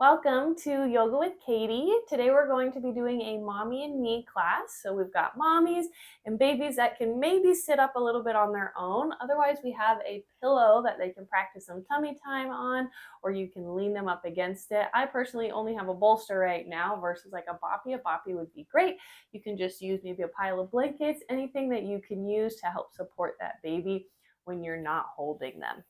Welcome to Yoga with Katie. Today we're going to be doing a mommy and me class. So we've got mommies and babies that can maybe sit up a little bit on their own. Otherwise, we have a pillow that they can practice some tummy time on, or you can lean them up against it. I personally only have a bolster right now versus like a boppy. A boppy would be great. You can just use maybe a pile of blankets, anything that you can use to help support that baby when you're not holding them.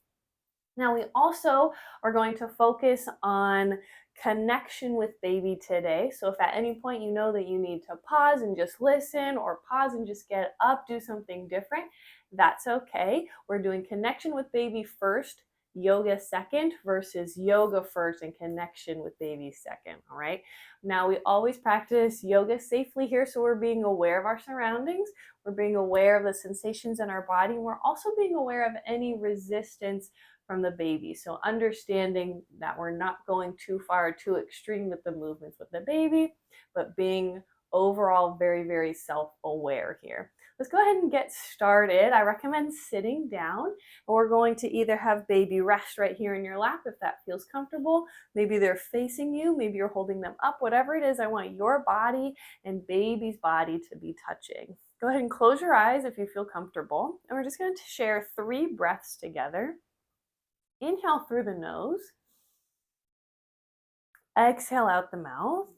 Now, we also are going to focus on connection with baby today. So if at any point you know that you need to pause and just listen, or pause and just get up, do something different, that's okay. We're doing connection with baby first, yoga second, versus yoga first and connection with baby second. All right. Now, we always practice yoga safely here. So we're being aware of our surroundings. We're being aware of the sensations in our body. And we're also being aware of any resistance from the baby. So understanding that we're not going too far or too extreme with the movements with the baby, but being overall very, very self-aware here. Let's go ahead and get started. I recommend sitting down, and we're going to either have baby rest right here in your lap if that feels comfortable. Maybe they're facing you, maybe you're holding them up. Whatever it is, I want your body and baby's body to be touching. Go ahead and close your eyes if you feel comfortable. And we're just going to share 3 breaths together. Inhale through the nose. Exhale out the mouth.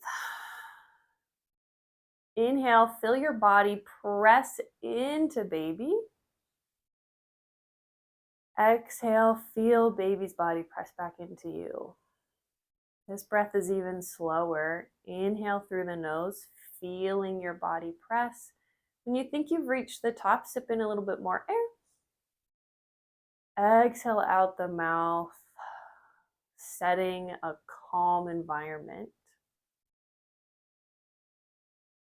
Inhale, feel your body press into baby. Exhale, feel baby's body press back into you. This breath is even slower. Inhale through the nose, feeling your body press. When you think you've reached the top, sip in a little bit more air. Exhale out the mouth, setting a calm environment.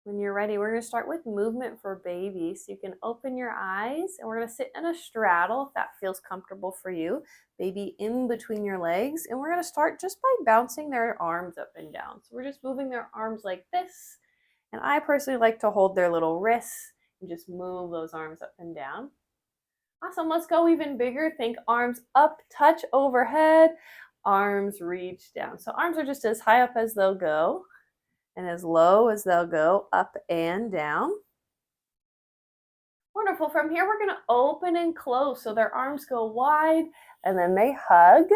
When you're ready, we're going to start with movement for baby. So you can open your eyes, and we're going to sit in a straddle if that feels comfortable for you. Baby in between your legs. And we're going to start just by bouncing their arms up and down. So we're just moving their arms like this. And I personally like to hold their little wrists and just move those arms up and down. Awesome. Let's go even bigger. Think arms up, touch overhead, arms reach down. So arms are just as high up as they'll go and as low as they'll go, up and down. Wonderful. From here, we're going to open and close. So their arms go wide and then they hug.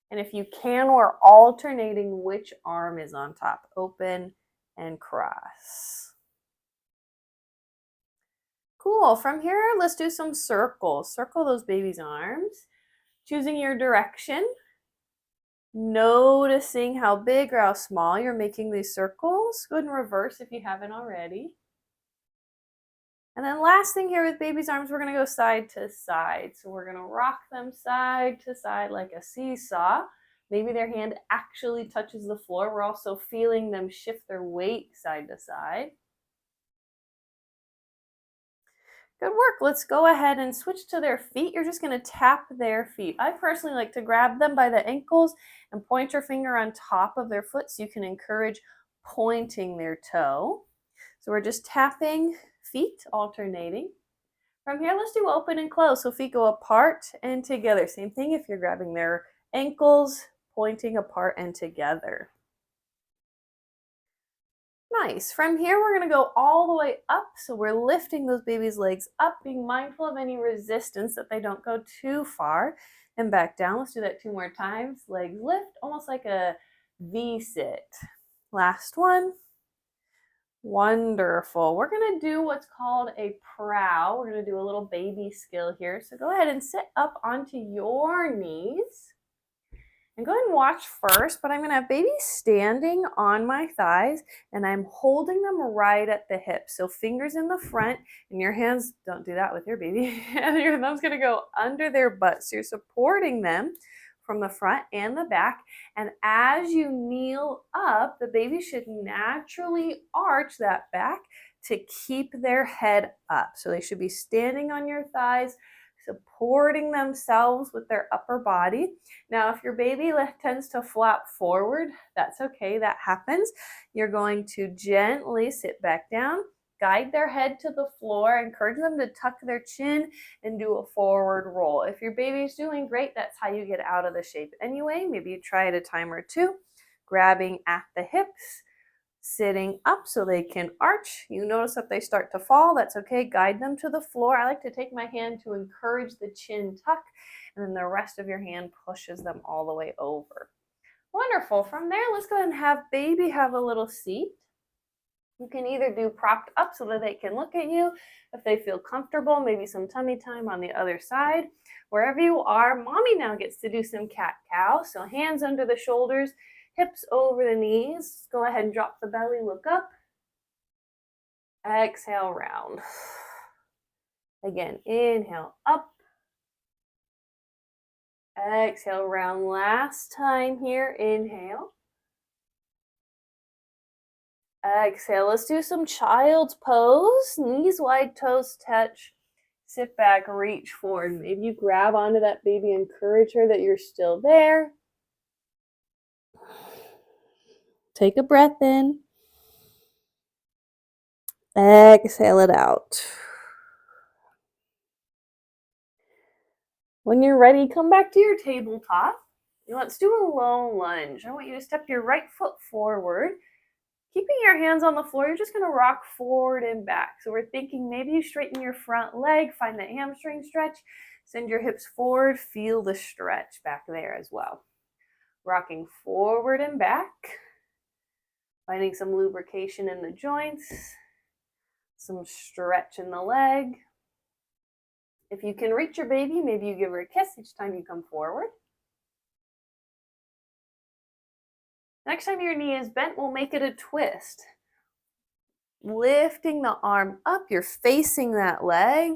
And if you can, we're alternating which arm is on top. Open and cross. Cool. From here, let's do some circles. Circle those baby's arms, choosing your direction, noticing how big or how small you're making these circles. Go ahead and reverse if you haven't already. And then last thing here with baby's arms, we're going to go side to side. So we're going to rock them side to side like a seesaw. Maybe their hand actually touches the floor. We're also feeling them shift their weight side to side. Good work. Let's go ahead and switch to their feet. You're just going to tap their feet. I personally like to grab them by the ankles and point your finger on top of their foot so you can encourage pointing their toe. So we're just tapping feet, alternating. From here, let's do open and close. So feet go apart and together. Same thing if you're grabbing their ankles, pointing apart and together. Nice. From here, we're going to go all the way up. So we're lifting those babies' legs up, being mindful of any resistance that they don't go too far. And back down. Let's do that 2 more times. Legs lift, almost like a V sit. Last one. Wonderful. We're going to do what's called a prow. We're going to do a little baby skill here. So go ahead and sit up onto your knees. And go ahead and watch first, but I'm going to have baby standing on my thighs, and I'm holding them right at the hips. So fingers in the front, and your hands, don't do that with your baby. And your thumb's going to go under their butt. So you're supporting them from the front and the back. And as you kneel up, the baby should naturally arch that back to keep their head up. So they should be standing on your thighs, supporting themselves with their upper body. Now, if your baby tends to flop forward, that's okay, that happens. You're going to gently sit back down guide their head to the floor, encourage them to tuck their chin and do a forward roll. If your baby's doing great, that's how you get out of the shape anyway. Maybe you try it a time or two, grabbing at the hips, sitting up so they can arch. You notice that they start to fall, that's okay. Guide them to the floor. I like to take my hand to encourage the chin tuck, and then the rest of your hand pushes them all the way over. Wonderful. From there, let's go ahead and have baby have a little seat. You can either do propped up so that they can look at you if they feel comfortable, maybe some tummy time on the other side. Wherever you are, mommy now gets to do some cat-cow. So hands under the shoulders, hips over the knees. Go ahead and drop the belly, look up. Exhale, round. Again, inhale, up. Exhale, round. Last time here, inhale. Exhale, let's do some child's pose. Knees wide, toes touch. Sit back, reach forward. Maybe you grab onto that baby, encourage her that you're still there. Take a breath in. Exhale it out. When you're ready, come back to your tabletop. Let's do a low lunge. I want you to step your right foot forward. Keeping your hands on the floor, you're just going to rock forward and back. So we're thinking maybe you straighten your front leg, find that hamstring stretch, send your hips forward, feel the stretch back there as well. Rocking forward and back, finding some lubrication in the joints, some stretch in the leg. If you can reach your baby, maybe you give her a kiss each time you come forward. Next time your knee is bent, we'll make it a twist. Lifting the arm up, you're facing that leg.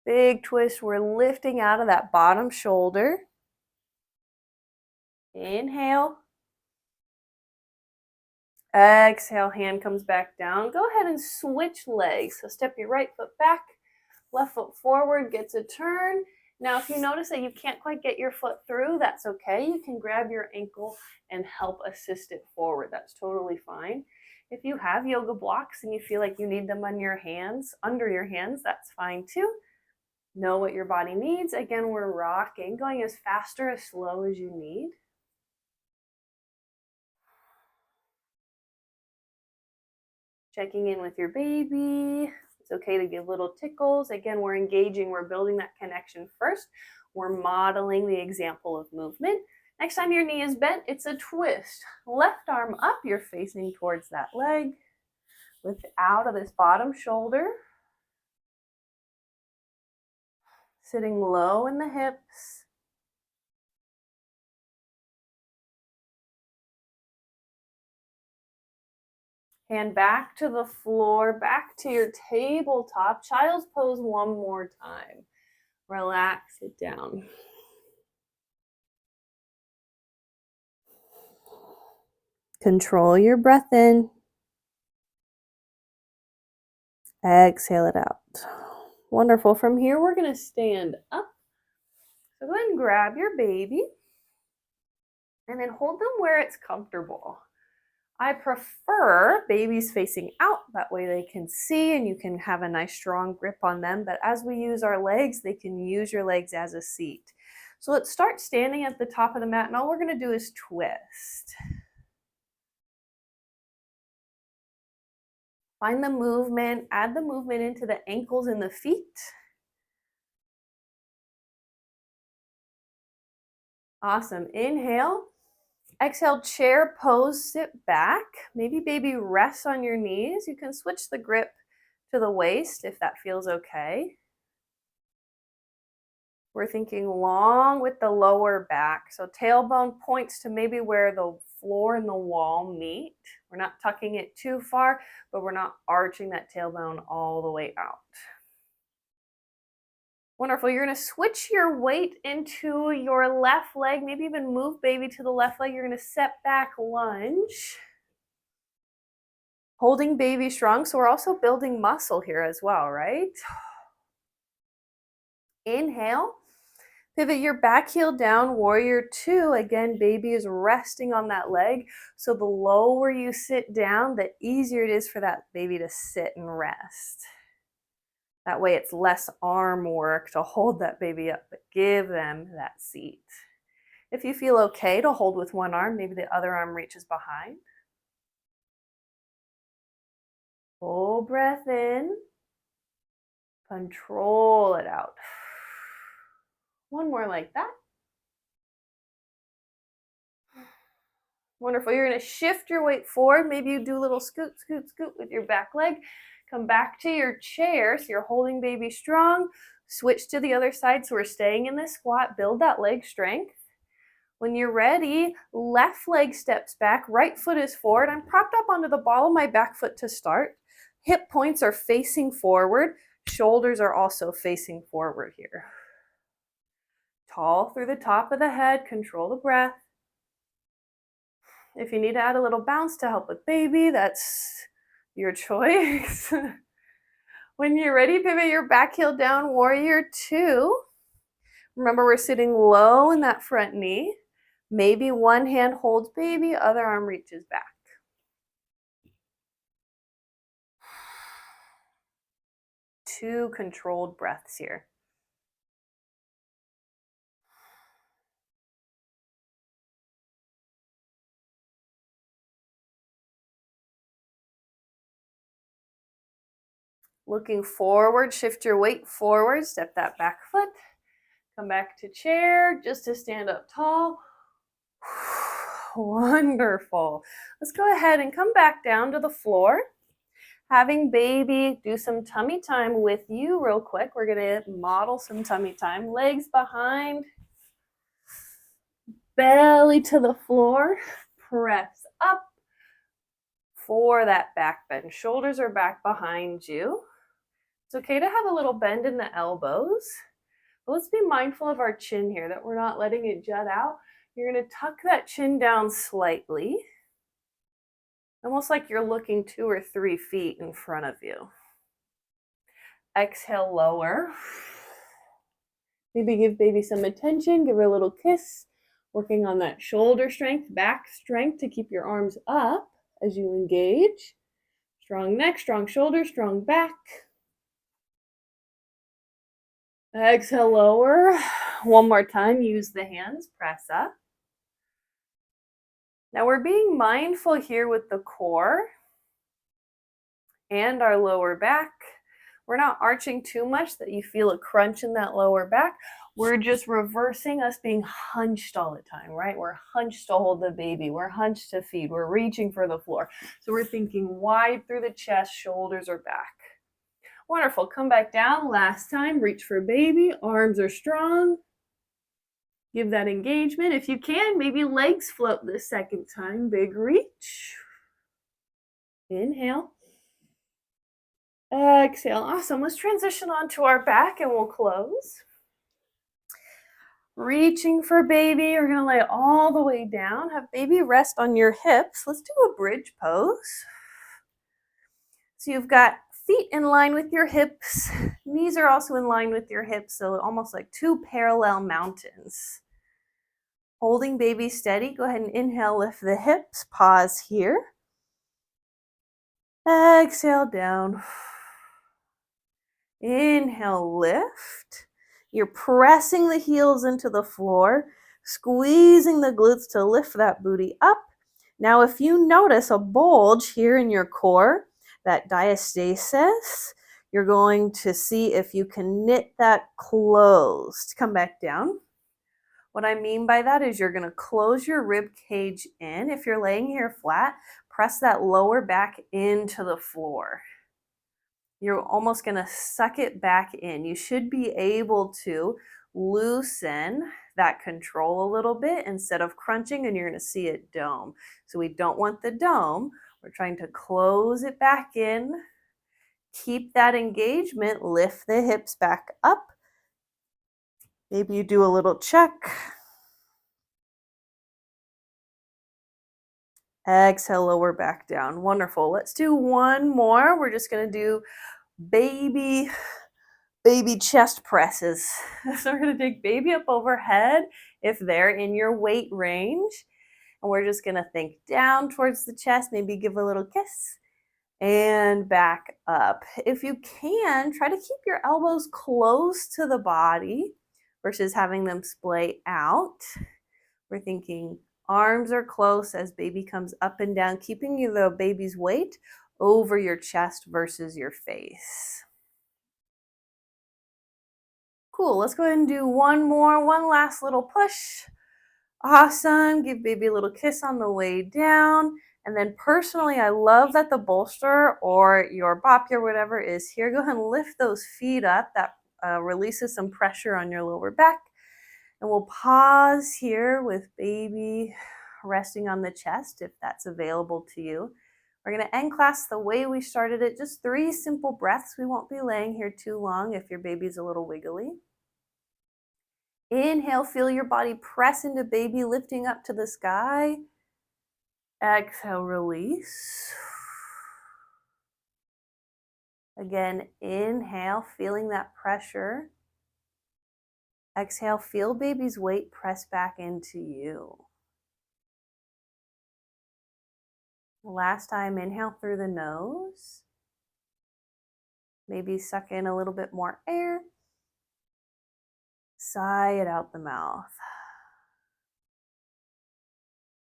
Big twist, we're lifting out of that bottom shoulder. Inhale. Exhale, hand comes back down. Go ahead and switch legs. So step your right foot back, left foot forward, gets a turn. Now, if you notice that you can't quite get your foot through, that's okay. You can grab your ankle and help assist it forward. That's totally fine. If you have yoga blocks and you feel like you need them on your hands, under your hands, that's fine too. Know what your body needs. Again, we're rocking, going as fast or as slow as you need. Checking in with your baby. It's okay to give little tickles. Again, we're engaging, we're building that connection first. We're modeling the example of movement. Next time your knee is bent, it's a twist. Left arm up, you're facing towards that leg. Lift out of this bottom shoulder. Sitting low in the hips. Hand back to the floor, back to your tabletop. Child's pose one more time. Relax it down. Control your breath in. Exhale it out. Wonderful. From here, we're going to stand up. So go ahead and grab your baby and then hold them where it's comfortable. I prefer babies facing out. That way they can see and you can have a nice strong grip on them. But as we use our legs, they can use your legs as a seat. So let's start standing at the top of the mat, and all we're going to do is twist. Find the movement, add the movement into the ankles and the feet. Awesome. Inhale. Exhale, chair pose, sit back. Maybe baby rests on your knees. You can switch the grip to the waist if that feels okay. We're thinking long with the lower back. So tailbone points to maybe where the floor and the wall meet. We're not tucking it too far, but we're not arching that tailbone all the way out. Wonderful. You're going to switch your weight into your left leg. Maybe even move baby to the left leg. You're going to step back, lunge. Holding baby strong. So we're also building muscle here as well, right? Inhale. Pivot your back heel down, warrior two. Again, baby is resting on that leg. So the lower you sit down, the easier it is for that baby to sit and rest. That way it's less arm work to hold that baby up, but give them that seat. If you feel okay to hold with one arm, maybe the other arm reaches behind. Full breath in. Control it out. One more like that. Wonderful. You're going to shift your weight forward. Maybe you do a little scoot, scoot, scoot with your back leg. Come back to your chair. So you're holding baby strong. Switch to the other side. So we're staying in this squat. Build that leg strength. When you're ready, left leg steps back. Right foot is forward. I'm propped up onto the ball of my back foot to start. Hip points are facing forward. Shoulders are also facing forward here. Tall through the top of the head. Control the breath. If you need to add a little bounce to help with baby, that's your choice. When you're ready, pivot your back heel down, warrior two. Remember, we're sitting low in that front knee. Maybe one hand holds baby, other arm reaches back. Two controlled breaths here. Looking forward, shift your weight forward, step that back foot. Come back to chair just to stand up tall. Wonderful. Let's go ahead and come back down to the floor. Having baby do some tummy time with you real quick. We're going to model some tummy time. Legs behind, belly to the floor. Press up for that back bend. Shoulders are back behind you. It's okay to have a little bend in the elbows. But let's be mindful of our chin here, that we're not letting it jut out. You're going to tuck that chin down slightly. Almost like you're looking 2 or 3 feet in front of you. Exhale, lower. Maybe give baby some attention, give her a little kiss. Working on that shoulder strength, back strength to keep your arms up as you engage. Strong neck, strong shoulder, strong back. Exhale, lower. One more time, use the hands, press up. Now we're being mindful here with the core and our lower back. We're not arching too much that you feel a crunch in that lower back. We're just reversing us being hunched all the time, right? We're hunched to hold the baby. We're hunched to feed. We're reaching for the floor. So we're thinking wide through the chest, shoulders are back. Wonderful. Come back down. Last time, reach for baby. Arms are strong. Give that engagement. If you can, maybe legs float the second time. Big reach. Inhale. Exhale. Awesome. Let's transition onto our back and we'll close. Reaching for baby. We're going to lay it all the way down. Have baby rest on your hips. Let's do a bridge pose. So you've got feet in line with your hips. Knees are also in line with your hips. So almost like 2 parallel mountains. Holding baby steady. Go ahead and inhale, lift the hips. Pause here. Exhale down. Inhale, lift. You're pressing the heels into the floor, squeezing the glutes to lift that booty up. Now, if you notice a bulge here in your core, that diastasis, you're going to see if you can knit that closed. Come back down. What I mean by that is you're going to close your rib cage in. If you're laying here flat, press that lower back into the floor. You're almost going to suck it back in. You should be able to loosen that control a little bit instead of crunching, and you're going to see it dome. So we don't want the dome. We're trying to close it back in. Keep that engagement. Lift the hips back up. Maybe you do a little check. Exhale, lower back down. Wonderful. Let's do one more. We're just going to do baby baby chest presses. So we're going to take baby up overhead if they're in your weight range. And we're just going to think down towards the chest, maybe give a little kiss and back up. If you can, try to keep your elbows close to the body versus having them splay out. We're thinking arms are close as baby comes up and down, keeping the baby's weight over your chest versus your face. Cool, let's go ahead and do one last little push. Awesome, give baby a little kiss on the way down. And then personally, I love that the bolster or your boppy or whatever is here. Go ahead and lift those feet up. That releases some pressure on your lower back. And we'll pause here with baby resting on the chest if that's available to you. We're going to end class the way we started it, just 3 simple breaths. We won't be laying here too long if your baby's a little wiggly. Inhale, feel your body press into baby, lifting up to the sky. Exhale, release. Again, inhale, feeling that pressure. Exhale, feel baby's weight press back into you. Last time, inhale through the nose. Maybe suck in a little bit more air. Sigh it out the mouth.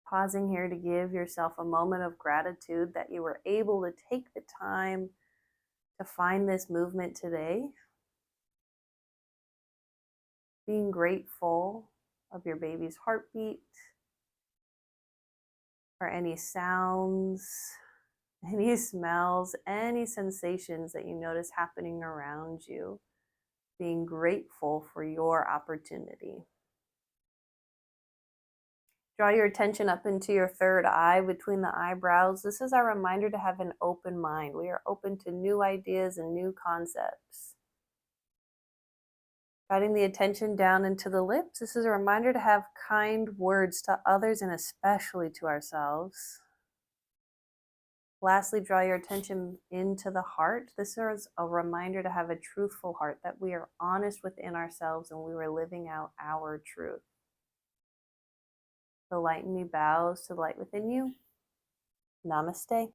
Pausing here to give yourself a moment of gratitude that you were able to take the time to find this movement today. Being grateful of your baby's heartbeat, for any sounds, any smells, any sensations that you notice happening around you. Being grateful for your opportunity. Draw your attention up into your third eye between the eyebrows. This is our reminder to have an open mind. We are open to new ideas and new concepts. Guiding the attention down into the lips. This is a reminder to have kind words to others and especially to ourselves. Lastly, draw your attention into the heart. This is a reminder to have a truthful heart, that we are honest within ourselves and we were living out our truth. The light in me bows to the light within you. Namaste.